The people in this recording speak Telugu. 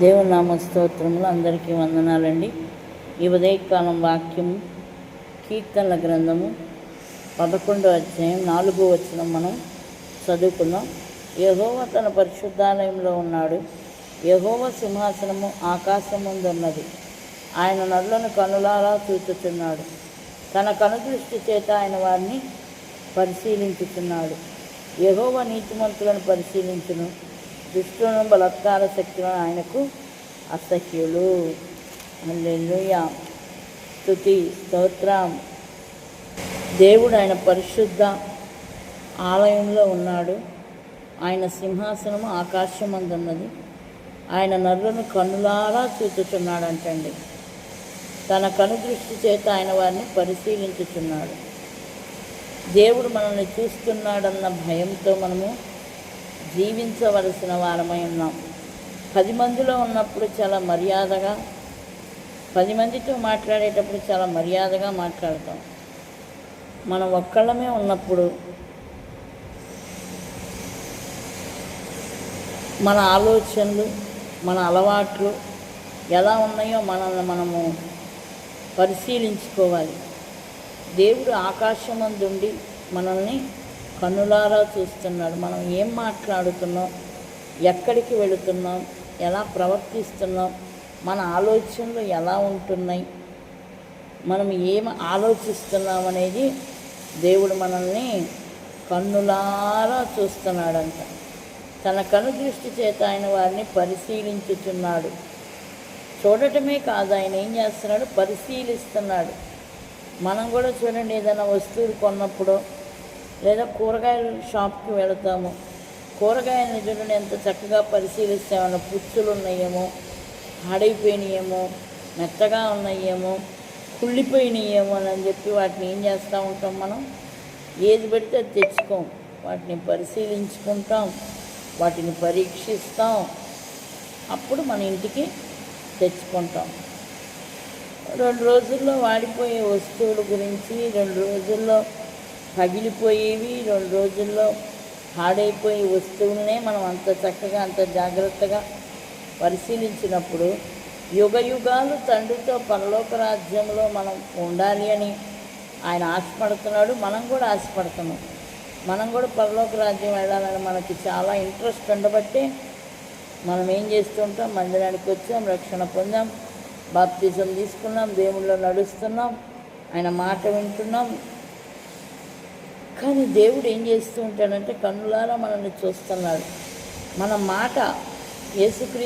దేవుని నామ స్తోత్రములు. అందరికీ వందనాలండి. ఈ ఉదయకాలం వాక్యము కీర్తనల గ్రంథము 11వ అధ్యాయం 4వ వచనం మనం చదువుకుందాం. యెహోవా తన పరిశుద్ధాలయంలో ఉన్నాడు. యెహోవా సింహాసనము ఆకాశం ముందున్నది. ఆయన నరులను కనులారా చూచుచున్నాడు. తన కనుదృష్టి చేత ఆయన వారిని పరిశీలించుచున్నాడు. యెహోవా నీతిమంతులను పరిశీలించును, దుష్టులను బలాత్కార శక్తులను ఆయనకు అసహ్యులు. హల్లెలూయా, స్తుతి స్తోత్రం. దేవుడు ఆయన పరిశుద్ధ ఆలయంలో ఉన్నాడు. ఆయన సింహాసనము ఆకాశమందున్నది. ఆయన నరులను కన్నులారా చూచుచున్నాడు అంటండి. తన కనుదృష్టి చేత ఆయన వారిని పరిశీలించుచున్నాడు. దేవుడు మనల్ని చూస్తున్నాడన్న భయంతో మనము జీవించవలసిన వారమై ఉన్నాం. 10 మందిలో ఉన్నప్పుడు చాలా మర్యాదగా, 10 మందితో మాట్లాడేటప్పుడు చాలా మర్యాదగా మాట్లాడతాం. మనం ఒక్కళ్ళమే ఉన్నప్పుడు మన ఆలోచనలు, మన అలవాట్లు ఎలా ఉన్నాయో మనల్ని మనము పరిశీలించుకోవాలి. దేవుడు ఆకాశమందుండి మనల్ని కన్నులారా చూస్తున్నాడు. మనం ఏం మాట్లాడుతున్నాం, ఎక్కడికి వెళుతున్నాం, ఎలా ప్రవర్తిస్తున్నాం, మన ఆలోచనలు ఎలా ఉంటున్నాయి, మనం ఏం ఆలోచిస్తున్నాం అనేది దేవుడు మనల్ని కన్నులారా చూస్తున్నాడంట. తన కనుదృష్టి చేత ఆయన వారిని పరిశీలించుచున్నాడు. చూడటమే కాదు, ఆయన ఏం చేస్తున్నాడు, పరిశీలిస్తున్నాడు. మనం కూడా చూడండి, ఏదైనా వస్తువులు కొన్నప్పుడు లేదా కూరగాయల షాప్కి వెళతాము. కూరగాయలను చూడండి ఎంత చక్కగా పరిశీలిస్తామన్న, పుచ్చులు ఉన్నాయేమో, పాడైపోయినాయేమో, మెత్తగా ఉన్నాయేమో, కుళ్ళిపోయినాయేమో అని చెప్పి వాటిని ఏం చేస్తూ ఉంటాం, మనం ఏది పెడితే అది తెచ్చుకోం. వాటిని పరిశీలించుకుంటాం, వాటిని పరీక్షిస్తాం, అప్పుడు మన ఇంటికి తెచ్చుకుంటాం. 2 రోజుల్లో వాడిపోయే వస్తువుల గురించి, 2 రోజుల్లో పగిలిపోయేవి, 2 రోజుల్లో పాడైపోయే వస్తువులనే మనం అంత చక్కగా, అంత జాగ్రత్తగా పరిశీలించినప్పుడు, యుగ యుగాలు తండ్రితో పరలోక రాజ్యంలో మనం ఉండాలి అని ఆయన ఆశపడుతున్నాడు. మనం కూడా ఆశపడుతున్నాం. మనం కూడా పరలోక రాజ్యం వెళ్ళాలని మనకి చాలా ఇంట్రెస్ట్ ఉండబట్టే మనం ఏం చేస్తుంటాం, మందిరానికి వచ్చాం, రక్షణ పొందాం, బాప్తిజం తీసుకున్నాం, దేవుళ్ళో నడుస్తున్నాం, ఆయన మాట వింటున్నాం. కానీ దేవుడు ఏం చేస్తూ ఉంటాడంటే కన్నులారా మనల్ని చూస్తున్నాడు. మన మాట యేసుక్రీస్తు